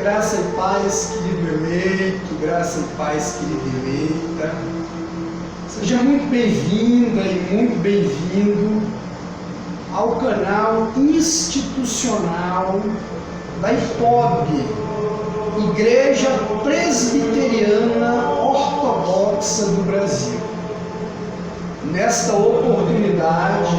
Graça e paz, querido eleito, graça e paz, querida eleita. Seja muito bem-vinda e muito bem-vindo ao canal institucional da IPOB, Igreja Presbiteriana Ortodoxa do Brasil. Nesta oportunidade,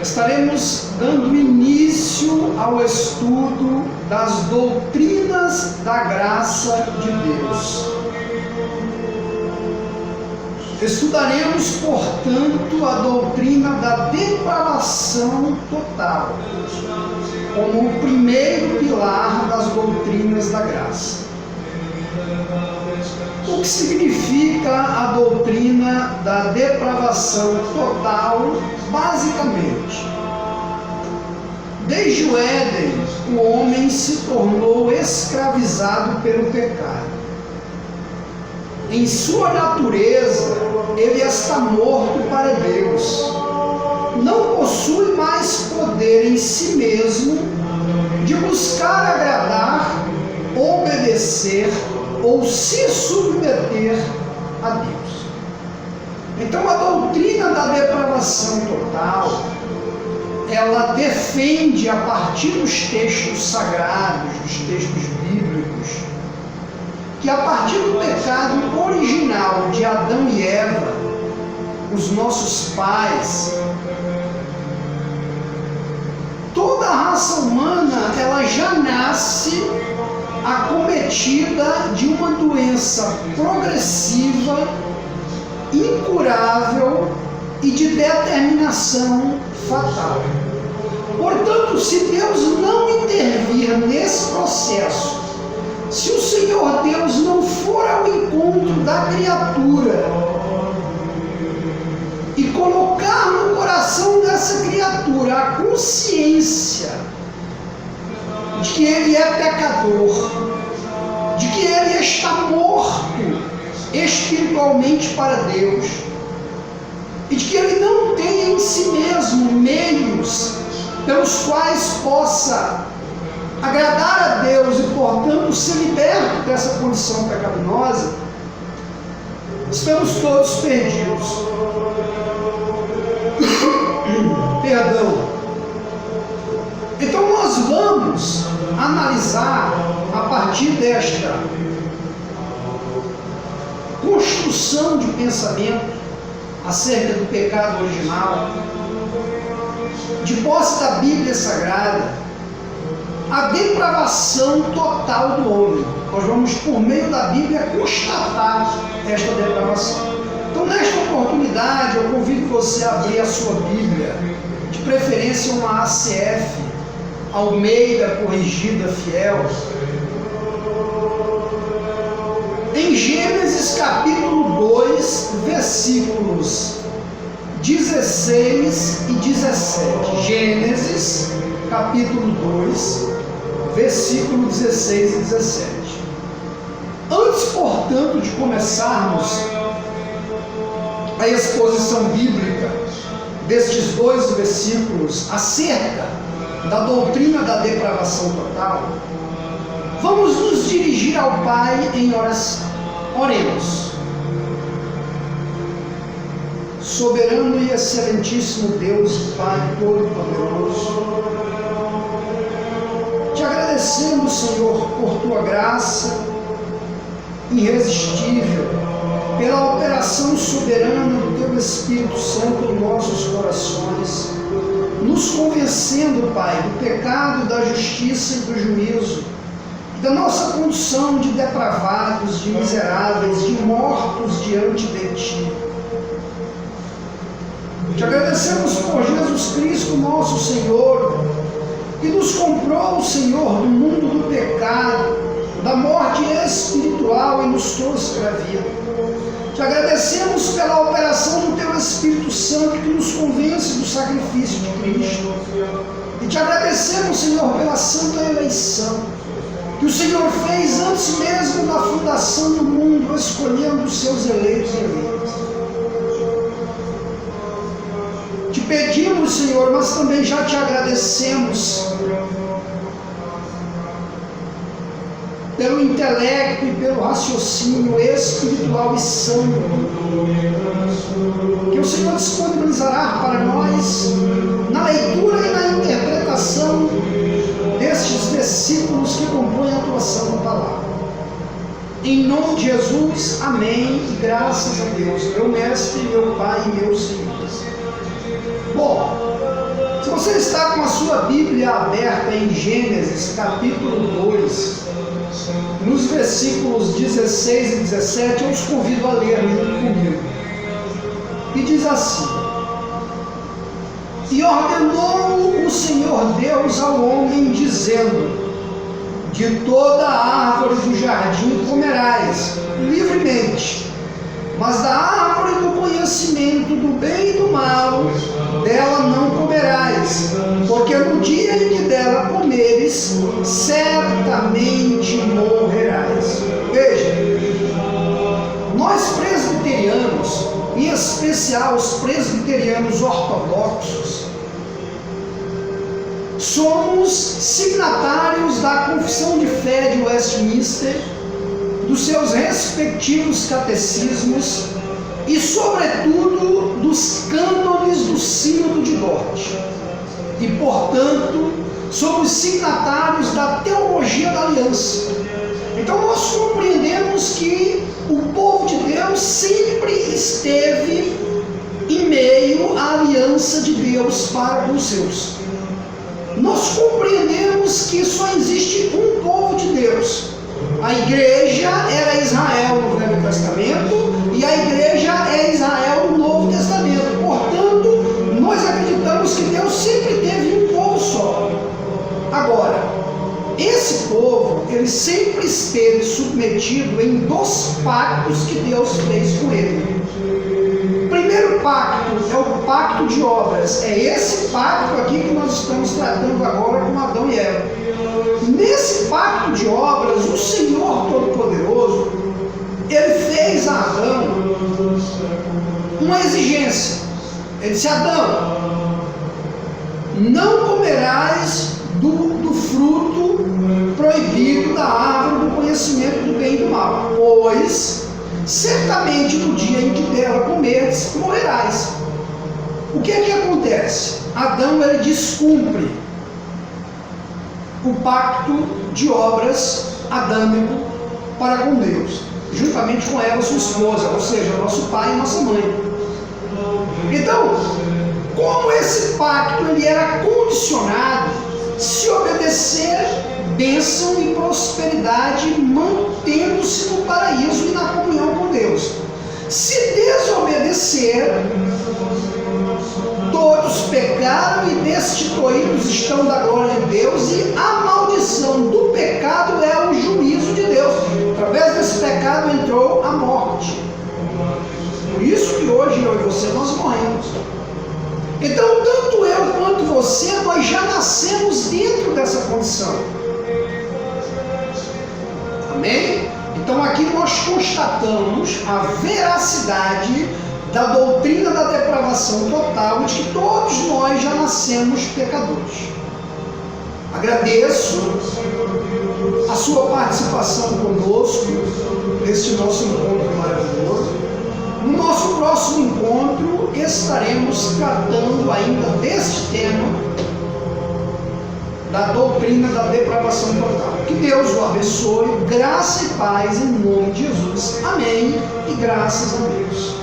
estaremos dando início ao estudo das doutrinas da graça de Deus. Estudaremos, portanto, a doutrina da depravação total, como o primeiro pilar das doutrinas da graça. O que significa a doutrina da depravação total? Basicamente, desde o Éden, o homem se tornou escravizado pelo pecado. Em sua natureza, ele está morto para Deus. Não possui mais poder em si mesmo de buscar agradar, obedecer ou se submeter a Deus. Então, a doutrina da depravação total, ela defende, a partir dos textos sagrados, dos textos bíblicos, que a partir do pecado original de Adão e Eva, os nossos pais, toda a raça humana, ela já nasce acometida de uma doença progressiva, incurável e de determinação fatal. Portanto, se Deus não intervir nesse processo, se o Senhor Deus não for ao encontro da criatura e colocar no coração dessa criatura a consciência de que ele é pecador, de que ele está morto espiritualmente para Deus, e de que ele não tem em si mesmo meios pelos quais possa agradar a Deus e, portanto, ser liberto dessa condição pecaminosa, estamos todos perdidos. Perdão. Então nós vamos analisar, a partir desta construção de pensamento acerca do pecado original, de posse da Bíblia Sagrada, a depravação total do homem. Nós vamos, por meio da Bíblia, constatar esta depravação. Então, nesta oportunidade, eu convido você a abrir a sua Bíblia, de preferência uma ACF, Almeida Corrigida Fiel, em Gênesis capítulo 2, versículos 16 e 17. Gênesis capítulo 2, versículo 16 e 17. Antes, portanto, de começarmos a exposição bíblica destes dois versículos acerca da doutrina da depravação total, vamos nos dirigir ao Pai em oração. Oremos. Soberano e excelentíssimo Deus, Pai Todo-Poderoso, te agradecemos, Senhor, por tua graça irresistível, pela operação soberana do teu Espírito Santo em nossos corações, nos convencendo, Pai, do pecado, da justiça e do juízo, da nossa condição de depravados, de miseráveis, de mortos diante de Ti. Te agradecemos por Jesus Cristo, nosso Senhor, que nos comprou, Senhor, do mundo do pecado, da morte espiritual e nos trouxe para a vida. Te agradecemos pela operação do Teu Espírito Santo que nos convence do sacrifício de Cristo. E te agradecemos, Senhor, pela santa eleição que o Senhor fez antes mesmo da fundação do mundo, escolhendo os seus eleitos e eleitas. Te pedimos, Senhor, mas também já te agradecemos pelo intelecto e pelo raciocínio espiritual e santo, que o Senhor disponibilizará para nós na leitura e na interpretação destes versículos que compõem a tua santa palavra. Em nome de Jesus, amém, e graças a Deus, meu mestre, meu Pai e meu Senhor. Bom, se você está com a sua Bíblia aberta em Gênesis, capítulo 2, nos versículos 16 e 17, eu os convido a ler junto comigo. E diz assim: E ordenou o Senhor Deus ao homem, dizendo: De toda a árvore do jardim comerás livremente, mas da árvore do conhecimento do bem e do mal, dela não comerás, porque no dia em que dela comeres, certamente morrerás. Veja, nós presbiterianos, em especial os presbiterianos ortodoxos, somos signatários da Confissão de Fé de Westminster, dos seus respectivos catecismos e, sobretudo, dos cânones do Sínodo de Dort. E, portanto, somos signatários da Teologia da Aliança. Então, nós compreendemos que o povo de Deus sempre esteve em meio à aliança de Deus para com os seus. Nós compreendemos que só existe um povo de Deus. A igreja era Israel no Velho Testamento e a igreja é Israel no Novo Testamento. Portanto, nós acreditamos que Deus sempre teve um povo só. Agora, esse povo, ele sempre esteve submetido em 2 pactos que Deus fez com ele. O primeiro pacto é o pacto de obras. É esse pacto aqui que nós estamos tratando agora com Adão e Eva. Nesse pacto de obras, o Senhor Todo-Poderoso, ele fez a Adão uma exigência. Ele disse: Adão, não comerás do fruto proibido da árvore do conhecimento do bem e do mal, pois certamente no dia em que dela comeres, morrerás. O que é que acontece? Adão, ele descumpre o pacto de obras adâmico para com Deus, juntamente com Eva, sua esposa, ou seja, nosso pai e nossa mãe. Então, como esse pacto ele era condicionado se obedecer bênção e prosperidade, mantendo-se no paraíso e na comunhão com Deus. Se desobedecer, todos pecaram e destituídos estão da glória de Deus, e a maldição do pecado é o juízo de Deus. Através desse pecado entrou a morte. Por isso que hoje eu e você nós morremos. Então, tanto eu quanto você, nós já nascemos dentro dessa condição. Amém? Então aqui nós constatamos a veracidade da doutrina da depravação total, de que todos nós já nascemos pecadores. Agradeço a sua participação conosco neste nosso encontro maravilhoso. No nosso próximo encontro estaremos tratando ainda deste tema da doutrina da depravação total. Que Deus o abençoe, graça e paz em nome de Jesus. Amém e graças a Deus.